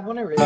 want to really.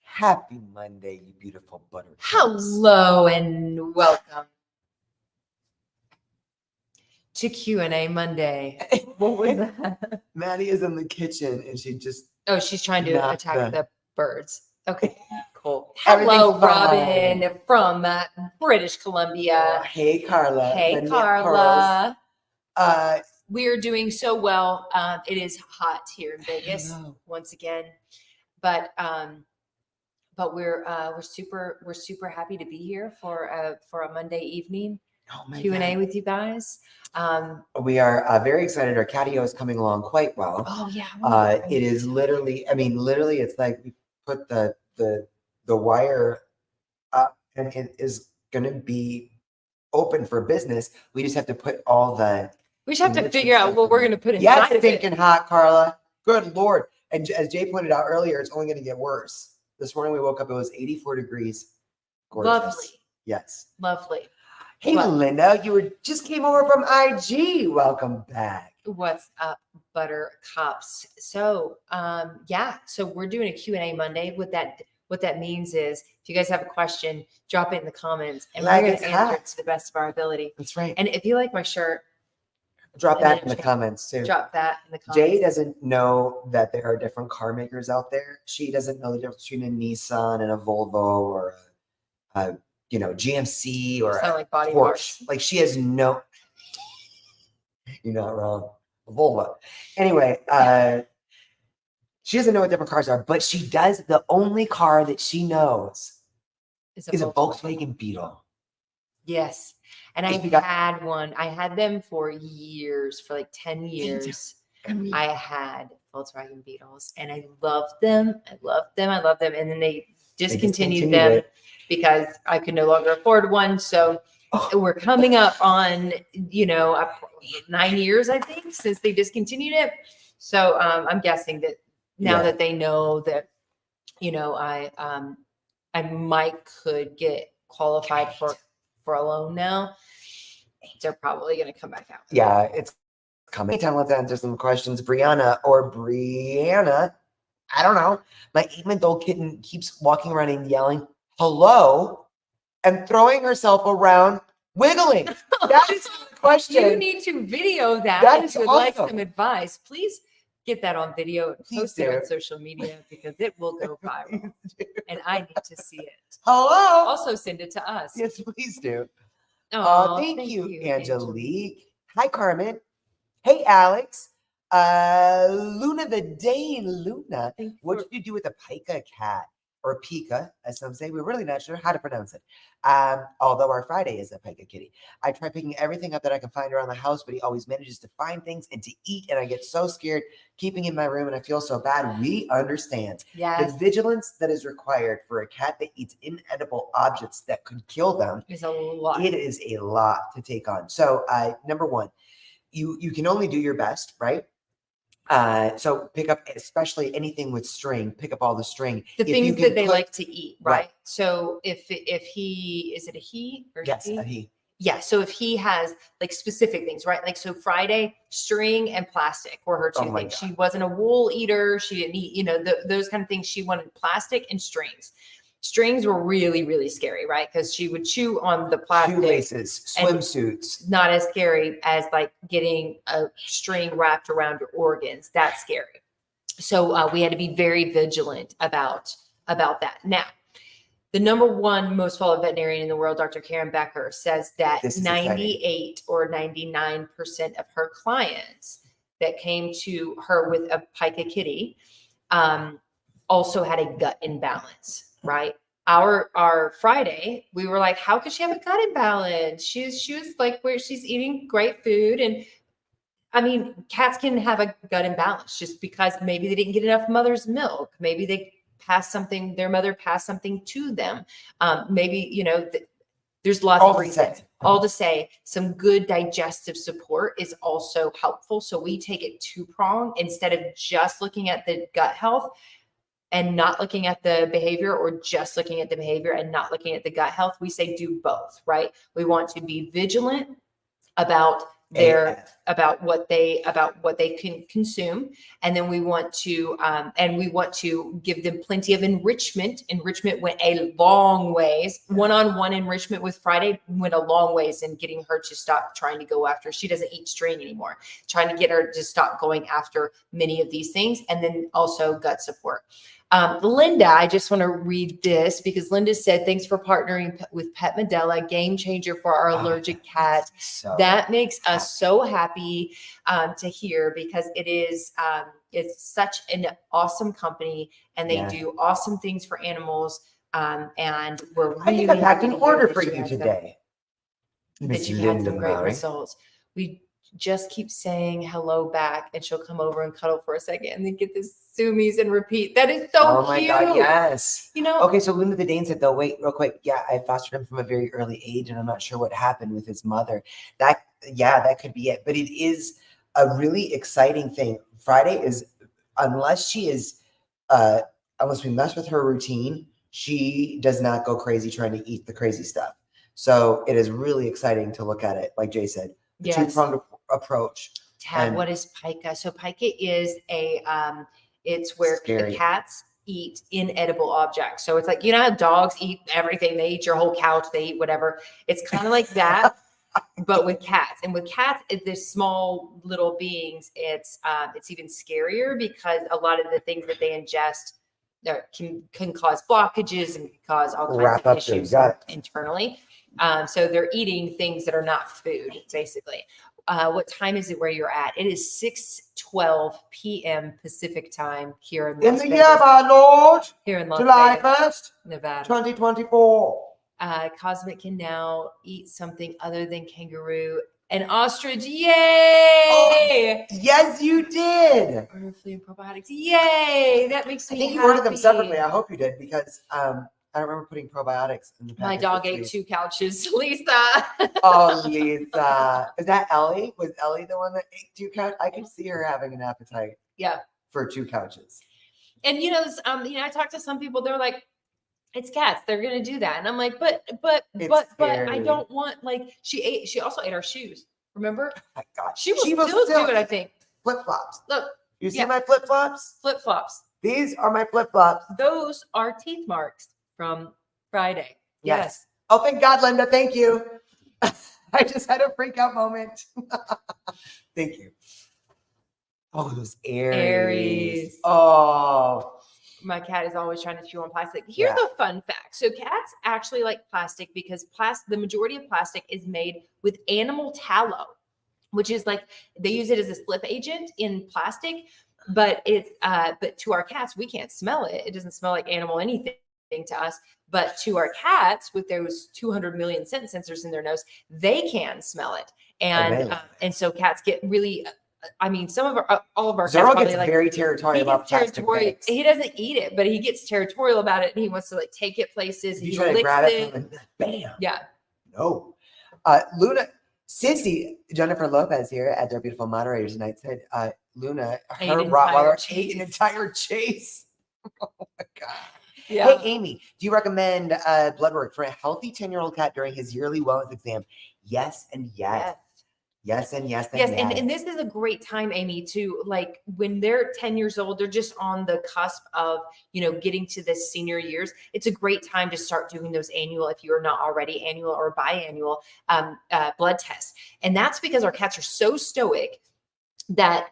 Happy Monday, you beautiful buttercups. Hello and welcome to Q&A Monday. What was that? Maddie is in the kitchen and she just... Oh, she's trying to Not attack the birds. Okay, cool. Everything's Hello, fine. Robin from British Columbia. Hey, Carla. Hey, Lynette Carla. Pearls. We are doing so well. It is hot here in Vegas once again, but we're super happy to be here for a Monday evening Q&A with you guys. We are very excited. Our catio is coming along quite well. Oh yeah. It is literally, it's like we put the wire up and it is going to be open for business. We just have to put all the... We just have to figure out what we're going to put inside Yeah, of it. stinking hot, Carla. Good Lord. And as Jay pointed out earlier, it's only going to get worse. This morning we woke up, it was 84 degrees. Gorgeous. Lovely. Yes. Lovely. Hey, Linda, you just came over from IG. Welcome back. What's up, buttercups? So, so we're doing a Q&A Monday. What that means is if you guys have a question, drop it in the comments and we're going to answer it to the best of our ability. That's right. And if you like my shirt, drop that in the comments too. Drop that in the comments. Jay doesn't know that there are different car makers out there. She doesn't know the difference between a Nissan and a Volvo or a GMC or a like body Porsche. parts. Like she has no... You're not wrong. A Volvo. Anyway, she doesn't know what different cars are, but she does. The only car that she knows is a Volkswagen Beetle. Yes. And I had one. I had them for years, for like 10 years. I had Volkswagen Beetles and I loved them. I loved them. And then they discontinued them because I could no longer afford one. So we're coming up on, 9 years, I think, since they discontinued it. So I'm guessing that now that they know that, I could get qualified for a loan now, they're probably going to come back out. Yeah, it's coming. Anytime, let's answer some questions. Brianna, I don't know. My 8-month-old kitten keeps walking around and yelling, hello, and throwing herself around, wiggling. That is the question. You need to video that if you would like some advice. Please get that on video and post it on social media because it will go viral. And I need to see it. Hello. Also send it to us. Yes, please do. Oh, thank you, Angelique. Hi, Carmen. Hey, Alex. Luna the Dane. Luna, what did you do with a Pica cat? Or Pica, as some say? We're really not sure how to pronounce it. Although our Friday is a Pica kitty. I try picking everything up that I can find around the house, but he always manages to find things and to eat, and I get so scared keeping in my room, and I feel so bad. We understand. Yes. The vigilance that is required for a cat that eats inedible objects that could kill them is a lot. It is a lot to take on. So, number one, you can only do your best, right? So pick up, especially anything with string, pick up all the string. The things that they like to eat, right? So if he, is it a he or yes, he? A he. Yeah. So if he has like specific things, right? Like, so Friday, string and plastic were her two things. She wasn't a wool eater. She didn't eat, those kind of things. She wanted plastic and strings. Strings were really, really scary, right? Because she would chew on the plastic. Shoelaces, swimsuits. Not as scary as like getting a string wrapped around your organs. That's scary. So we had to be very vigilant about that. Now, the number one most followed veterinarian in the world, Dr. Karen Becker, says that 98 or 99% of her clients that came to her with a Pica kitty also had a gut imbalance, right? Our Friday, we were like, how could she have a gut imbalance? She was like, where she's eating great food. And I mean, cats can have a gut imbalance just because maybe they didn't get enough mother's milk. Maybe they passed something, their mother passed something to them. Maybe, you know, there's lots of reasons. All to say, some good digestive support is also helpful. So we take it two-pronged instead of just looking at the gut health and not looking at the behavior, or just looking at the behavior and not looking at the gut health. We say do both, right? We want to be vigilant about what they can consume, and then we want to give them plenty of enrichment. Enrichment went a long ways. One-on-one enrichment with Friday went a long ways in getting her to stop trying to go after. She doesn't eat string anymore. Trying to get her to stop going after many of these things, and then also gut support. Linda, I just want to read this because Linda said, thanks for partnering with Pet Medela, game changer for our allergic cat. That makes us so happy to hear, because it's such an awesome company, and they do awesome things for animals. And we're really I think I packed an order for you today. That you had some great results. We just keep saying hello back, and she'll come over and cuddle for a second and then get this zoomies and repeat. That is so cute. Oh my God, yes. You know, okay, so Luna the Dane said, though, wait, real quick. Yeah, I fostered him from a very early age, and I'm not sure what happened with his mother. That could be it. But it is a really exciting thing. Friday is, unless we mess with her routine, she does not go crazy trying to eat the crazy stuff. So it is really exciting to look at it, like Jay said, the two-pronged approach. Tad, what is Pica? So Pica is it's where the cats eat inedible objects. So it's like, you know how dogs eat everything. They eat your whole couch. They eat whatever. It's kind of like that, but with cats. And with cats, they're small little beings. It's even scarier, because a lot of the things that they ingest can cause blockages and can cause all kinds of issues internally. So they're eating things that are not food, basically. What time is it where you're at? It is 6:12 p.m. Pacific time here in Las Vegas. Year, my lord. Here in Las July Vegas, 1st, Nevada. 2024. Cosmic can now eat something other than kangaroo and ostrich. Yay! Oh, yes, you did. Order flea and probiotics. Yay! That makes me happy. You ordered them separately. I hope you did, because I remember putting probiotics in the package. My dog ate 2 couches. Lisa. Oh, Lisa. Is that Ellie? Was Ellie the one that ate 2 couches? I can see her having an appetite. Yeah. For 2 couches. And I talked to some people, they're like, it's cats, they're gonna do that. And I'm like, but I don't want, like, she also ate our shoes. Remember? Oh my God. She will still do it, I think. Flip-flops. Look. You see my flip-flops? Flip-flops. These are my flip-flops. Those are teeth marks from Friday. Yes. Oh, thank God, Linda. Thank you. I just had a freak out moment. Thank you. Oh, those Aries. Oh. My cat is always trying to chew on plastic. Here's a fun fact. So cats actually like plastic because the majority of plastic is made with animal tallow, which is like, they use it as a slip agent in plastic, but to our cats, we can't smell it. It doesn't smell like animal anything to us, but to our cats, with those 200 million scent sensors in their nose, they can smell it. And so cats get really, all of our Zoro cats gets very territorial about plastic bags. He doesn't eat it, but he gets territorial about it, and he wants to like take it places. You try to grab it, from bam. Yeah. No. Luna, Sissy, Jennifer Lopez here at their beautiful moderator tonight said, Luna, her Rottweiler ate an entire chase. Oh my God. Yeah. Hey, Amy, do you recommend blood work for a healthy 10-year-old cat during his yearly wellness exam? Yes, and yes. Yes, and yes, and yes. And this is a great time, Amy, to, like, when they're 10 years old, they're just on the cusp of, getting to the senior years. It's a great time to start doing those annual, if you are not already annual or biannual blood tests. And that's because our cats are so stoic that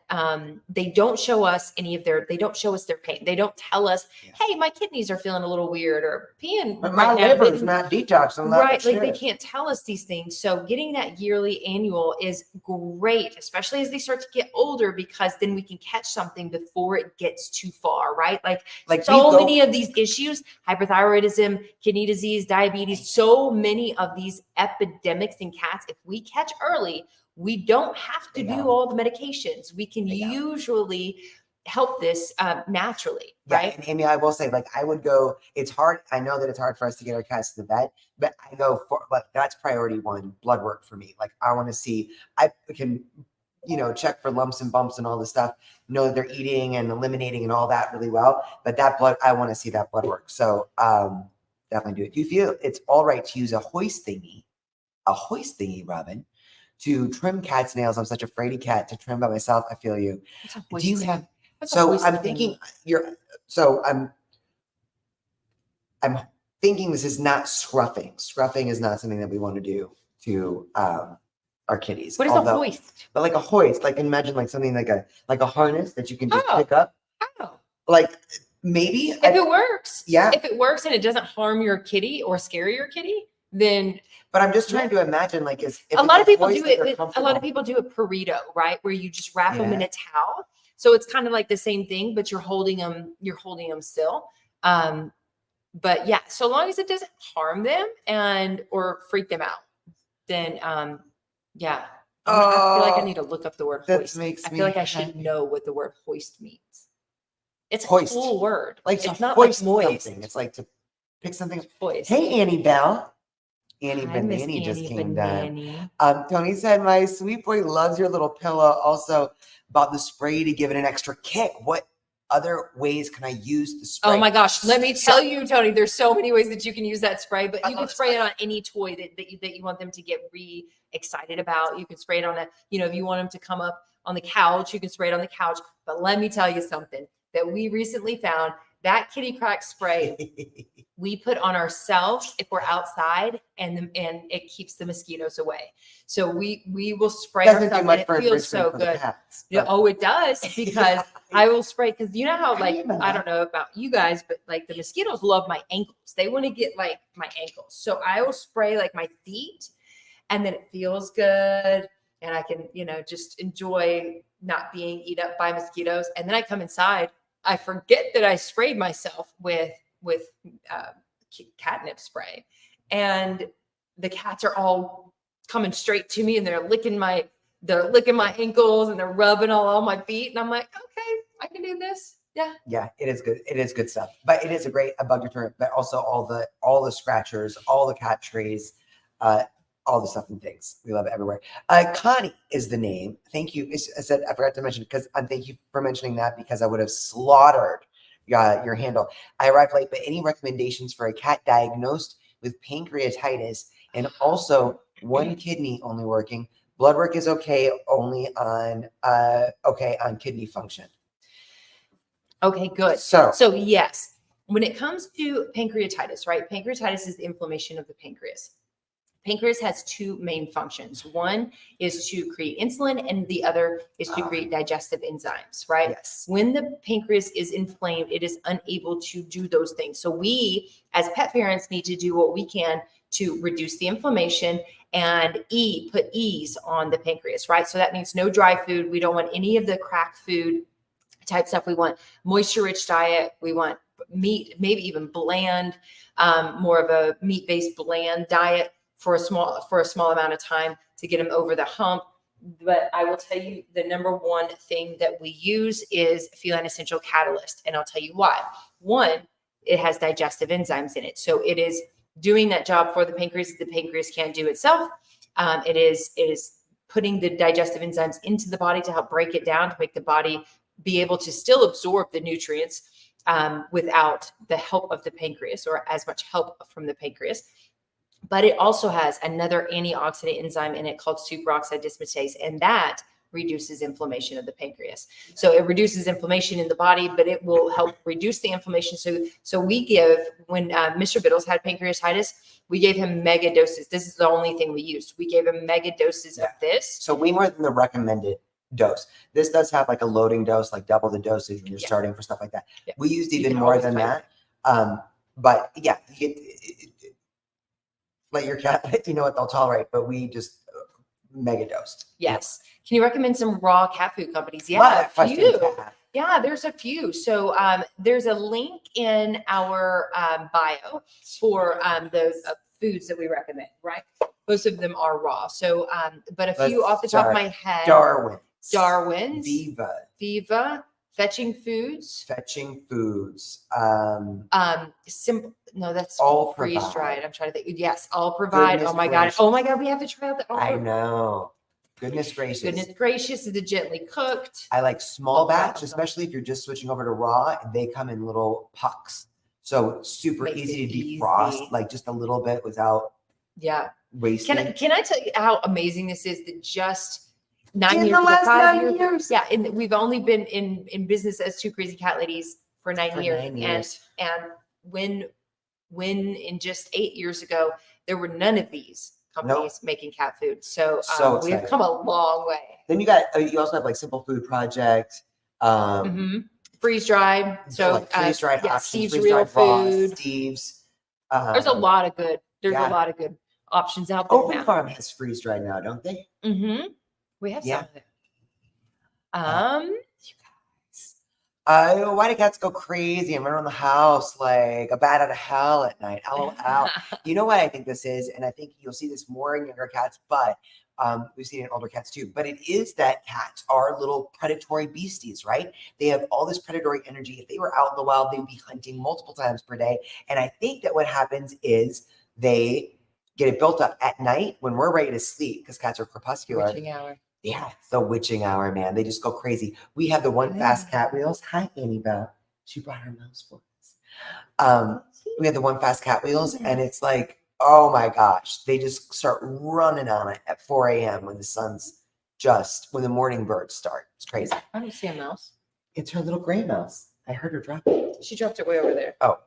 they don't show us they don't show us their pain. They don't tell us, hey, my kidneys are feeling a little weird or peeing. But my liver is not detoxing. Right. Like they can't tell us these things. So getting that yearly annual is great, especially as they start to get older, because then we can catch something before it gets too far, right? Like so many of these issues, hyperthyroidism, kidney disease, diabetes, so many of these epidemics in cats, if we catch early, we don't have to do all the medications. We can usually help this naturally, right? And Amy, I will say, like, I would go, it's hard. I know that it's hard for us to get our cats to the vet, but I go for, like, that's priority one, blood work for me. Like, I want to see, I can, check for lumps and bumps and all this stuff, know that they're eating and eliminating and all that really well. But that blood, I want to see that blood work. So definitely do it. Do you feel it's all right to use a hoist thingy, Robin, to trim cat's nails? I'm such a fraidy cat to trim by myself. I feel you. Do you have? So I'm thinking I'm thinking this is not scruffing. Scruffing is not something that we want to do to our kitties. What is a hoist? But like a hoist, like imagine like something like a harness that you can just pick up. Oh. Like maybe if it works. Yeah. If it works and it doesn't harm your kitty or scare your kitty, then. But I'm just trying to imagine, like, a lot of people do it. A lot of people do a burrito, right, where you just wrap them in a towel. So it's kind of like the same thing, but you're holding them still. But yeah, so long as it doesn't harm them or freak them out, then yeah. I feel like I need to look up the word hoist. I feel like I should know what the word hoist means. It's hoist. A cool word. Like it's not hoist like moist. Something. It's like to pick something. Hoist. Hey, Annie Bell. Annie Banani just came down. Tony said, my sweet boy loves your little pillow. Also about the spray to give it an extra kick. What other ways can I use the spray? Oh my gosh. Let me tell you, Tony, there's so many ways that you can use that spray, but you can spray it on any toy that you want them to get excited about. You can spray it on if you want them to come up on the couch, you can spray it on the couch. But let me tell you something that we recently found. That kitty crack spray we put on ourselves if we're outside, and it keeps the mosquitoes away. So we will spray ourselves, and it feels so good. Oh, it does, because I will spray, because you know how, like, I don't know about you guys, but like the mosquitoes love my ankles. They want to get like my ankles. So I will spray like my feet, and then it feels good, and I can just enjoy not being eaten up by mosquitoes. And then I come inside. I forget that I sprayed myself with catnip spray, and the cats are all coming straight to me, and they're licking my ankles, and they're rubbing all my feet. And I'm like, okay, I can do this. Yeah. Yeah, it is good. It is good stuff. But it is a great bug deterrent, but also all the scratchers, all the cat trays, all the stuff and things. We love it everywhere. Connie is the name. Thank you. I forgot to mention, because thank you for mentioning that, because I would have slaughtered your handle. I arrived late, but any recommendations for a cat diagnosed with pancreatitis and also one kidney only working? Blood work is okay, only on kidney function. Okay, good. So yes, when it comes to pancreatitis, right? Pancreatitis is the inflammation of the pancreas. Pancreas has two main functions. One is to create insulin, and the other is to create digestive enzymes, right? Yes. When the pancreas is inflamed, it is unable to do those things. So we, as pet parents, need to do what we can to reduce the inflammation and put ease on the pancreas, right? So that means no dry food. We don't want any of the crack food type stuff. We want moisture-rich diet. We want meat, maybe even bland, more of a meat-based bland diet for a small amount of time to get them over the hump. But I will tell you, the number one thing that we use is feline essential catalyst. And I'll tell you why. One, it has digestive enzymes in it. So it is doing that job for the pancreas that the pancreas can't do itself. It is putting the digestive enzymes into the body to help break it down, to make the body be able to still absorb the nutrients without the help of the pancreas, or as much help from the pancreas. But it also has another antioxidant enzyme in it called superoxide dismutase, and that reduces inflammation of the pancreas. So it reduces inflammation in the body, but it will help reduce the inflammation. So we give, when Mr. Biddles had pancreatitis, we gave him mega doses. This is the only thing we used. We gave him mega doses of this. So way more than the recommended dose. This does have like a loading dose, like double the dosage when you're starting for stuff like that. Yeah. We used even more than that. But yeah, let your cat, you know what they'll tolerate, but we just mega dosed. Yes. Can you recommend some raw cat food companies? Yeah, a few. Yeah, there's a few. So there's a link in our bio for those foods that we recommend, right? Most of them are raw. So, but a few off the top of my head. Darwin's. Viva. Fetching Foods. Simple. No, that's all freeze dried. I'm trying to think. Yes, All Provide. Oh my God. We have to try out the. I know. Goodness gracious. Is it gently cooked? I like small batch, especially if you're just switching over to raw. They come in little pucks. So super easy to defrost, like just a little bit without wasting. Can I tell you how amazing this is that just 9 years, in the last 9 years. Yeah, and we've only been in business as Two Crazy Cat Ladies for 9 years. And when in just 8 years ago, there were none of these companies making cat food. So we've come a long way. Then you also have like Simple Food Project, freeze dried. So like freeze dried options, Steve's Real Food. Steve's. There's a lot of good. There's a lot of good options out there. Open Farm has freeze dried now, don't they? We have some of it. You guys. Why do cats go crazy and run around the house like a bat out of hell at night? LOL. You know what I think this is, and I think you'll see this more in younger cats, but we've seen it in older cats too. But it is that cats are little predatory beasties, right? They have all this predatory energy. If they were out in the wild, they would be hunting multiple times per day. And I think that what happens is they get it built up at night when we're ready to sleep, because cats are crepuscular. Witching hour. Yeah, it's the witching hour, man. They just go crazy. We have the one fast cat wheels. Hi, Annie Belle. She brought her mouse for us. We have the one fast cat wheels, and it's like, oh my gosh, they just start running on it at 4 a.m. when when the morning birds start. It's crazy. I don't see a mouse. It's her little gray mouse. I heard her drop it. She dropped it way over there. Oh.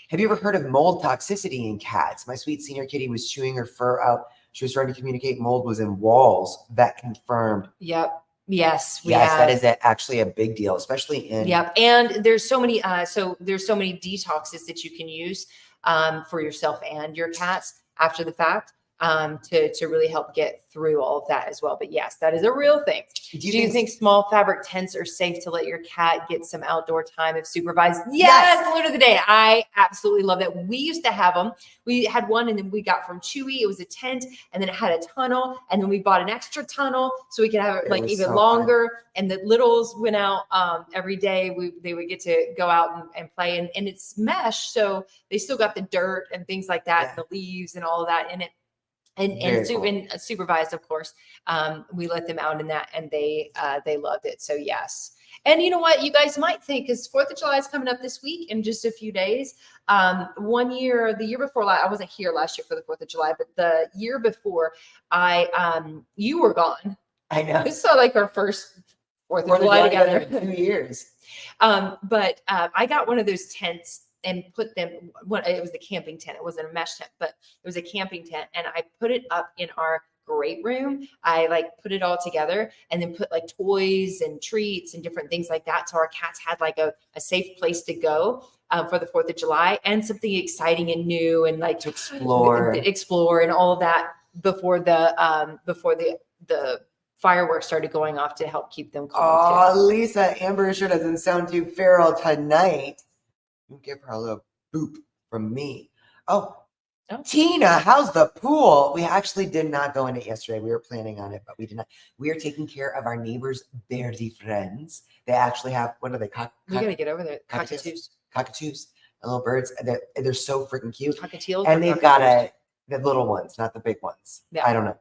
Have you ever heard of mold toxicity in cats? My sweet senior kitty was chewing her fur out. She was trying to communicate mold was in walls. That confirmed. Yep. Yes. That is actually a big deal, especially in. Yep. And there's so many detoxes that you can use for yourself and your cats after the fact to really help get through all of that as well. But yes, that is a real thing. Do you think small fabric tents are safe to let your cat get some outdoor time if supervised? Yes. Alert of the day. I absolutely love that. We used to have them. We had one, and then we got from Chewy. It was a tent, and then it had a tunnel, and then we bought an extra tunnel so we could have it like even longer. Fun. And the littles went out every day. They would get to go out and play, and it's mesh, so they still got the dirt and things like that, and the leaves and all of that in it. And supervised, of course, we let them out in that, and they loved it. So yes. And you know what, you guys might think, because 4th of July is coming up this week in just a few days. The year before, I wasn't here last year for the 4th of July, but the year before, you were gone. I know. This is like our first 4th of July together in 2 years. But I got one of those tents and put them, it was the camping tent. It wasn't a mesh tent, but it was a camping tent. And I put it up in our great room. I put it all together and then put toys and treats and different things like that. So our cats had a safe place to go for the 4th of July, and something exciting and new and to explore and all of that before the fireworks started going off to help keep them calm. Oh, Lisa, Amber sure doesn't sound too feral tonight. You give her a little boop from me. Oh, Tina, how's the pool? We actually did not go in it yesterday. We were planning on it, but we did not. We are taking care of our neighbors' birdie friends. They actually have, what are they? We got to get over there. Cockatoos. Cockatoos. The little birds. They're so freaking cute. Cockatiels. And they've got the little ones, not the big ones. Yeah. I don't know.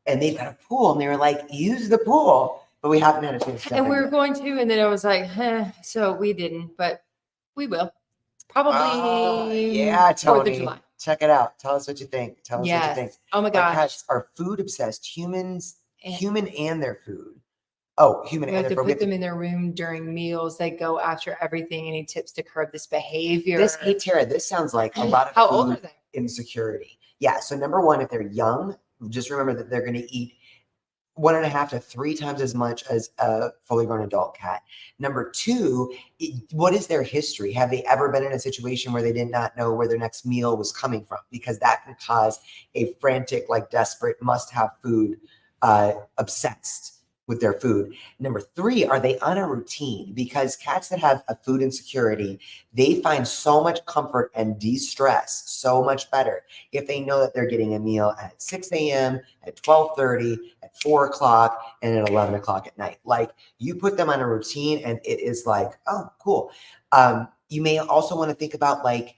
And they've got a pool, and they were like, use the pool. But we haven't had a chance to. And we were going to, and then I was like, so we didn't, but we will. Probably. Yeah, Tony. Check it out. Tell us what you think. Tell us what you think. Oh my gosh. Cats are food obsessed. Human and their food. Oh, human and their food. We have to put them in their room during meals. They go after everything. Any tips to curb this behavior? Hey, Tara, this sounds like a lot of How old are they? Insecurity. Yeah. So number one, if they're young, just remember that they're going to eat 1.5 to 3 times as much as a fully grown adult cat. Number 2, what is their history? Have they ever been in a situation where they did not know where their next meal was coming from? Because that can cause a frantic, like desperate, must have food, obsessed with their food. Number 3, are they on a routine? Because cats that have a food insecurity, they find so much comfort and de-stress so much better if they know that they're getting a meal at 6 a.m., at 12:30, at 4 o'clock, and at 11 o'clock at night. Like, you put them on a routine and it is like, oh, cool. You may also want to think about like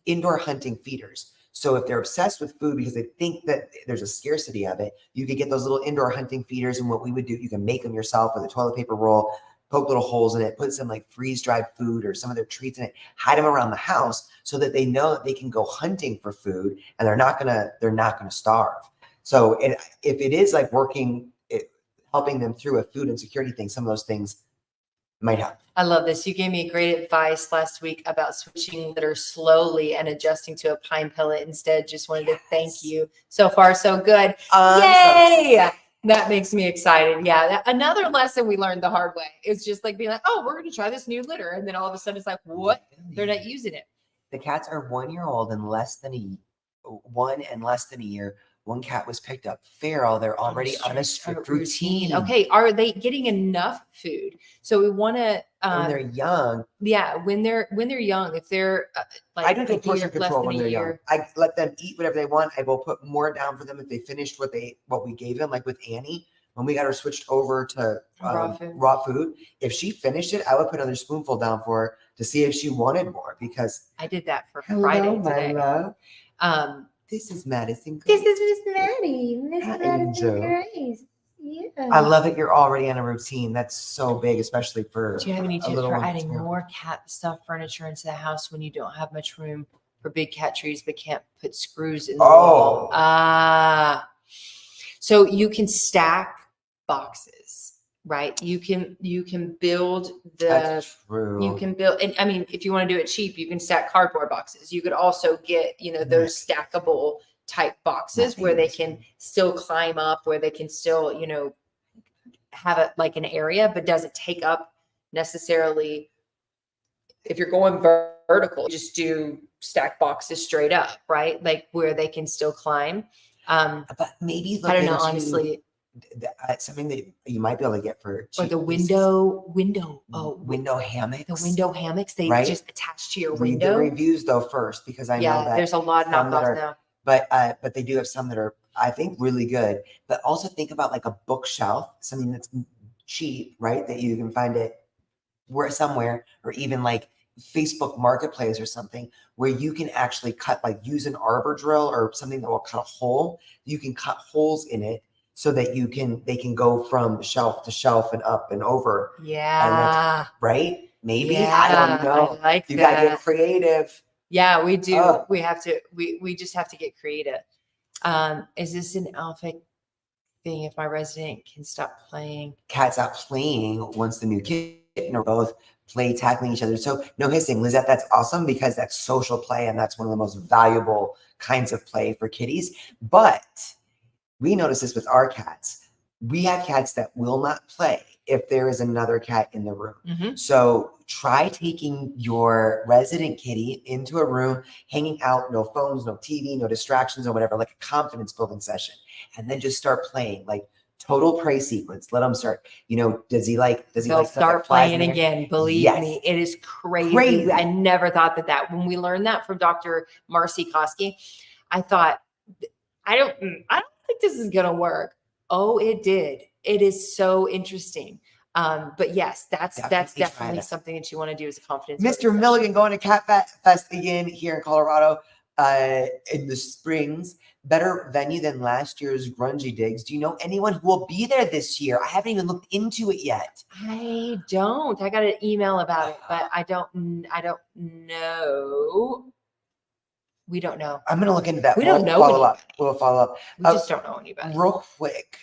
indoor hunting feeders. So if they're obsessed with food because they think that there's a scarcity of it, you could get those little indoor hunting feeders. And what we would do, you can make them yourself with a toilet paper roll, poke little holes in it, put some like freeze-dried food or some of their treats in it, hide them around the house so that they know that they can go hunting for food and they're not gonna starve. So if it is like helping them through a food insecurity thing, some of those things might help. I love this. You gave me great advice last week about switching litter slowly and adjusting to a pine pellet instead. Just wanted to thank you. So far, so good. Yay! That makes me excited. Yeah. Another lesson we learned the hard way is just like being like, oh, we're going to try this new litter. And then all of a sudden it's like, what? They're not using it. The cats are 1 year old and less than a year. One cat was picked up feral. They're already on a strict routine. Okay. Are they getting enough food? So we want to, when they're young. Yeah. When they're young, if they're like, I don't take portion control when they're young. I let them eat whatever they want. I will put more down for them if they finished what we gave them. Like with Annie, when we got her switched over to raw food, if she finished it, I would put another spoonful down for her to see if she wanted more, because I did that for Friday today. My love. This is Madison. This is Miss Maddie. Miss Madison Grace. Yeah. I love it. You're already on a routine. That's so big, especially for. Do you have any tips for adding more cat stuff furniture into the house when you don't have much room for big cat trees but can't put screws in the wall? So you can stack boxes, right? You can build That's true. You can build, and I mean, if you want to do it cheap, you can stack cardboard boxes. You could also get, those stackable type boxes where they can still climb up, where they can still, have it like an area, but doesn't take up necessarily. If you're going vertical, just do stack boxes straight up, right? Like where they can still climb. But maybe I don't know, honestly. Something that you might be able to get for cheap. Or the window hammocks. The window hammocks, they just attach to your Read window. the reviews though first, because I know that there's a lot of knockoffs now. But they do have some that are, I think, really good. But also think about like a bookshelf, something that's cheap, right? That you can find it somewhere, or even like Facebook Marketplace or something, where you can actually use an arbor drill or something that will cut a hole. You can cut holes in it so that they can go from shelf to shelf and up and over. Yeah. And right? Maybe. I don't know. I like you gotta get creative. Yeah, we do. We have to, we just have to get creative. Is this an alpha thing if my resident can stop playing? Cat stop playing once the new kitten or both play tackling each other. So no hissing, Lizette, that's awesome, because that's social play and that's one of the most valuable kinds of play for kitties. But we notice this with our cats. We have cats that will not play if there is another cat in the room. Mm-hmm. So try taking your resident kitty into a room, hanging out, no phones, no TV, no distractions or whatever, like a confidence building session. And then just start playing, like total prey sequence. Let them start, does he like start playing again. Believe me, it is crazy. I never thought that when we learned that from Dr. Marcy Koski, I thought, I don't think this is going to work. Oh, it did. It is so interesting. But yes, that's definitely something that you want to do as a confidence. Mr. Milligan going to Cat Fest again here in Colorado in the Springs. Better venue than last year's Grungy Digs. Do you know anyone who will be there this year? I haven't even looked into it yet. I don't. I got an email about it, but I don't know. We don't know. I'm going to look into that. We'll follow up. We just don't know anybody. Real quick.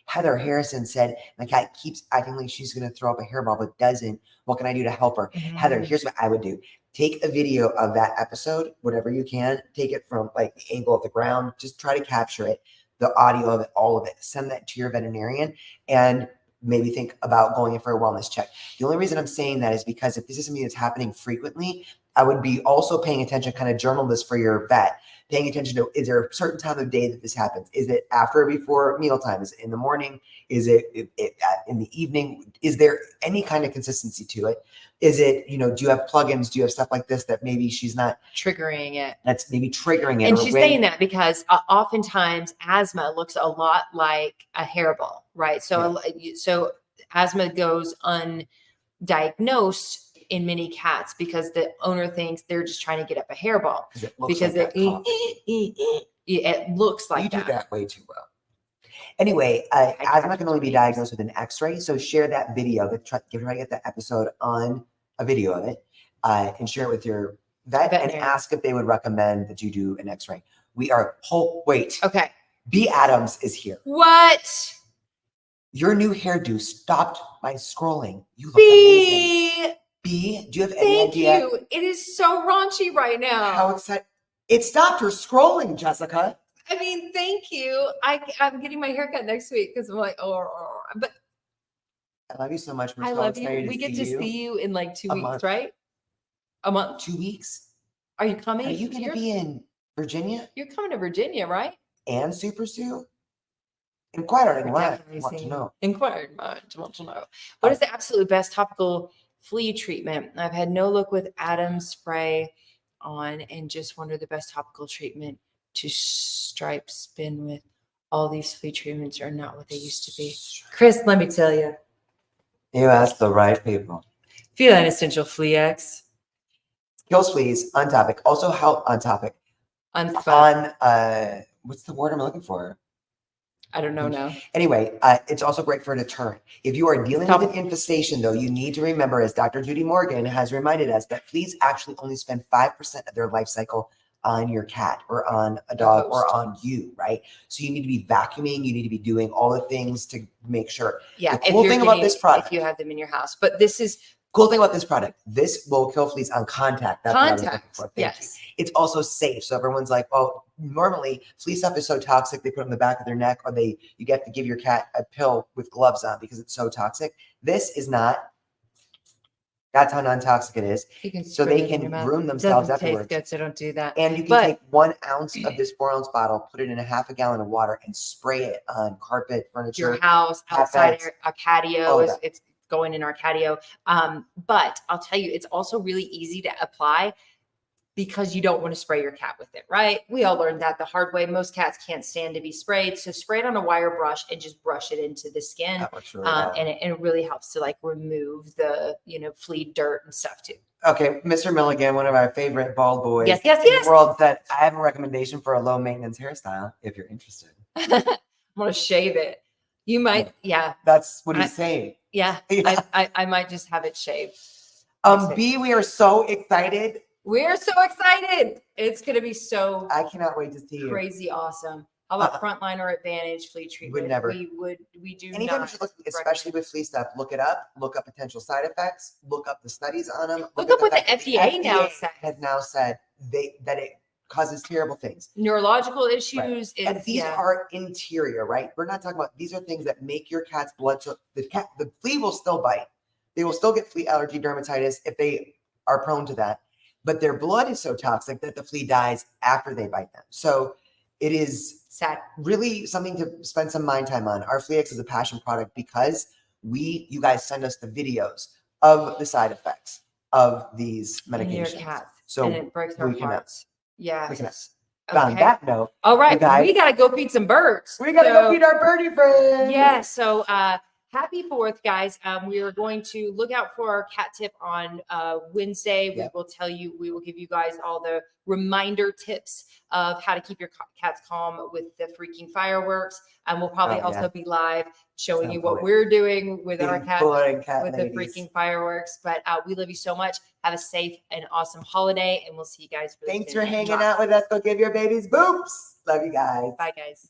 Heather Harrison said, my cat keeps acting like she's going to throw up a hairball, but doesn't. What can I do to help her? Mm-hmm. Heather, here's what I would do. Take a video of that episode, whatever you can. Take it from like the angle of the ground. Just try to capture it. the audio of it, all of it. Send that to your veterinarian and maybe think about going in for a wellness check. The only reason I'm saying that is because if this is something that's happening frequently, I would be also paying attention, kind of journal this for your vet, paying attention to, is there a certain time of day that this happens? Is it after or before mealtime? Is it in the morning? Is it in the evening? Is there any kind of consistency to it? Is it, do you have plugins? Do you have stuff like this that maybe she's not triggering it? That's maybe triggering it. And she's saying that because oftentimes asthma looks a lot like a hairball, right? So, so asthma goes undiagnosed in many cats because the owner thinks they're just trying to get up a hairball because it looks like you do that way too well. Anyway, asthma can only be diagnosed with an X-ray. So share that video. Try to get that episode on a video of it and share it with your vet and ask if they would recommend that you do an X-ray. We are wait. Okay. B Adams is here. What? Your new hairdo stopped my scrolling. You look amazing. B, do you have any idea? Thank you. It is so raunchy right now. How excited. It stopped her scrolling, Jessica. I mean, thank you. I'm getting my haircut next week because I'm like, but I love you so much. I love you. We get to see you in like 2 weeks, right? A month? 2 weeks? Are you coming? Are you going to be in Virginia? You're coming to Virginia, right? And Super Sue? Inquire and want to know. Inquire and want to know. What is the absolute best topical flea treatment? I've had no luck with Adam's spray on and just wonder the best topical treatment to stripe spin with. All these flea treatments are not what they used to be. Chris, let me tell you. You asked the right people. Feline Essential Flea X. Kills fleas, on topic. Also how on topic. What's the word I'm looking for? I don't know now. Anyway, it's also great for a deterrent. If you are dealing with an infestation, though, you need to remember, as Dr. Judy Morgan has reminded us, that fleas actually only spend 5% of their life cycle on your cat or on a dog or on you, right? So you need to be vacuuming. You need to be doing all the things to make sure. Yeah. The cool thing about this product, if you have them in your house, but this is cool thing about this product, this will kill fleas on contact. That's contact. What yes. It's also safe. So everyone's like, well, normally flea stuff is so toxic. They put it on the back of their neck, or you get to give your cat a pill with gloves on because it's so toxic. This is not. That's how non-toxic it is. So they can ruin themselves afterwards. Good, so don't do that. And you can take 1 ounce of this 4-ounce bottle, put it in a half a gallon of water, and spray it on carpet, furniture, your house, outside a catio. It's going in our catio. But I'll tell you, it's also really easy to apply because you don't want to spray your cat with it, right? We all learned that the hard way. Most cats can't stand to be sprayed. So spray it on a wire brush and just brush it into the skin. That works really well. And it really helps to like remove the, flea dirt and stuff too. Okay. Mr. Milligan, one of our favorite bald boys in the world, said, I have a recommendation for a low maintenance hairstyle if you're interested. I'm going to shave it. You might. Yeah. That's what he's saying. Yeah. I might just have it shaved. B, we are so excited. We're so excited. It's going to be so I cannot wait to see you. Crazy awesome. How about Frontliner Advantage flea treatment? Would never. We do anytime not. You look, especially with flea stuff, look it up. Look up potential side effects. Look up the studies on them. Look up what the FDA now said. Has now said that it causes terrible things. Neurological issues. Right. And these are interior, right? We're not talking about, these are things that make your cat's blood. So the flea will still bite. They will still get flea allergy dermatitis if they are prone to that. But their blood is so toxic that the flea dies after they bite them. So it is sad. Really something to spend some mind time on. Our Flea X is a passion product because you guys send us the videos of the side effects of these medications. Your cat. So and it breaks our hearts. Yeah. On that note, all right, we got to go feed some birds. We got to go feed our birdie friends. Yeah. So, happy 4th, guys. We are going to look out for our cat tip on Wednesday. We will give you guys all the reminder tips of how to keep your cats calm with the freaking fireworks. And we'll probably also be live showing you what we're doing with our cat with the freaking fireworks. But we love you so much. Have a safe and awesome holiday. And we'll see you guys. Thanks for hanging out with us. Go give your babies boops. Love you guys. Bye, guys.